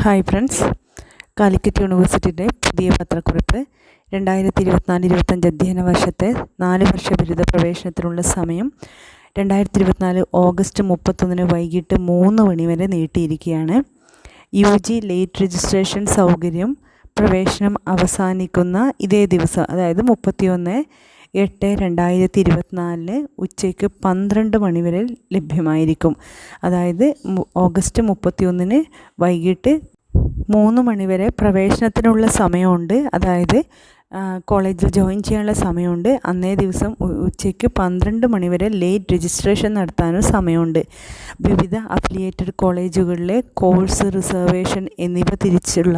Hi friends, Calicut യൂണിവേഴ്സിറ്റിയുടെ പുതിയ പത്രക്കുറിപ്പ് 2024-25 അധ്യയന വർഷത്തെ 4 വർഷ ബിരുദ പ്രവേശനത്തിനുള്ള സമയം 2024 ഓഗസ്റ്റ് 31 വൈകിട്ട് 3 മണി വരെ നീട്ടിയിരിക്കുകയാണ്. UG ലേറ്റ് രജിസ്ട്രേഷൻ സൗകര്യം പ്രവേശനം അവസാനിക്കുന്ന ഇതേ ദിവസം, അതായത് 31/8/2024 ഉച്ചയ്ക്ക് 12 മണി വരെ ലഭ്യമായിരിക്കും. അതായത് ഓഗസ്റ്റ് 31 വൈകിട്ട് 3 മണി വരെ പ്രവേശനത്തിനുള്ള സമയമുണ്ട്. അതായത് കോളേജിൽ ജോയിൻ ചെയ്യാനുള്ള സമയമുണ്ട്. അന്നേ ദിവസം ഉച്ചയ്ക്ക് 12 മണി വരെ ലേറ്റ് രജിസ്ട്രേഷൻ നടത്താനും സമയമുണ്ട്. വിവിധ അഫിലിയേറ്റഡ് കോളേജുകളിലെ കോഴ്സ് റിസർവേഷൻ എന്നിവ തിരിച്ചുള്ള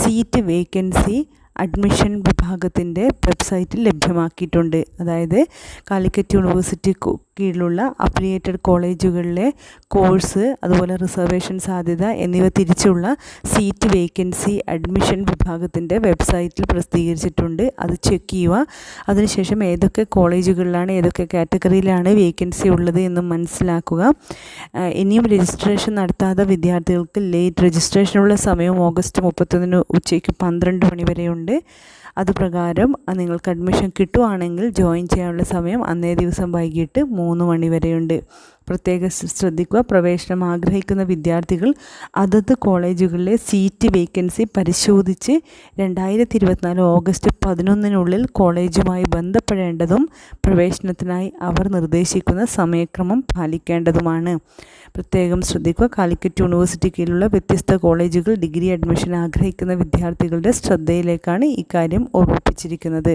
സീറ്റ് വേക്കൻസി അഡ്മിഷൻ വിഭാഗത്തിൻ്റെ വെബ്സൈറ്റിൽ ലഭ്യമാക്കിയിട്ടുണ്ട്. അതായത് കാലിക്കറ്റ് യൂണിവേഴ്സിറ്റി കീഴിലുള്ള അഫിലിയേറ്റഡ് കോളേജുകളിലെ കോഴ്സ്, അതുപോലെ റിസർവേഷൻ സാധ്യത എന്നിവ തിരിച്ചുള്ള സീറ്റ് വേക്കൻസി അഡ്മിഷൻ വിഭാഗത്തിൻ്റെ വെബ്സൈറ്റിൽ പ്രസിദ്ധീകരിച്ചിട്ടുണ്ട്. അത് ചെക്ക് ചെയ്യുക. അതിനുശേഷം ഏതൊക്കെ കോളേജുകളിലാണ്, ഏതൊക്കെ കാറ്റഗറിയിലാണ് വേക്കൻസി ഉള്ളത് എന്ന് മനസ്സിലാക്കുക. ഇനിയും രജിസ്ട്രേഷൻ നടത്താത്ത വിദ്യാർത്ഥികൾക്ക് ലേറ്റ് രജിസ്ട്രേഷനുള്ള സമയം ഓഗസ്റ്റ് 31 ഉച്ചയ്ക്ക് 12 മണി വരെയുണ്ട്. അതുപ്രകാരം നിങ്ങൾക്ക് അഡ്മിഷൻ കിട്ടുവാണെങ്കിൽ ജോയിൻ ചെയ്യാനുള്ള സമയം അന്നേ ദിവസം വൈകിട്ട് 3 മണി വരെയുണ്ട്. പ്രത്യേകം ശ്രദ്ധിക്കുക, പ്രവേശനം ആഗ്രഹിക്കുന്ന വിദ്യാർത്ഥികൾ അതത് കോളേജുകളിലെ സീറ്റ് വേക്കൻസി പരിശോധിച്ച് 2024 ഓഗസ്റ്റ് 11 കോളേജുമായി ബന്ധപ്പെടേണ്ടതും പ്രവേശനത്തിനായി അവർ നിർദ്ദേശിക്കുന്ന സമയക്രമം പാലിക്കേണ്ടതുമാണ്. പ്രത്യേകം ശ്രദ്ധിക്കുക, കാലിക്കറ്റ് യൂണിവേഴ്സിറ്റി കീഴിലുള്ള വ്യത്യസ്ത കോളേജുകൾ ഡിഗ്രി അഡ്മിഷൻ ആഗ്രഹിക്കുന്ന വിദ്യാർത്ഥികളുടെ ശ്രദ്ധയിലേക്കാണ് ഇക്കാര്യം ഓർമ്മിപ്പിച്ചിരിക്കുന്നത്.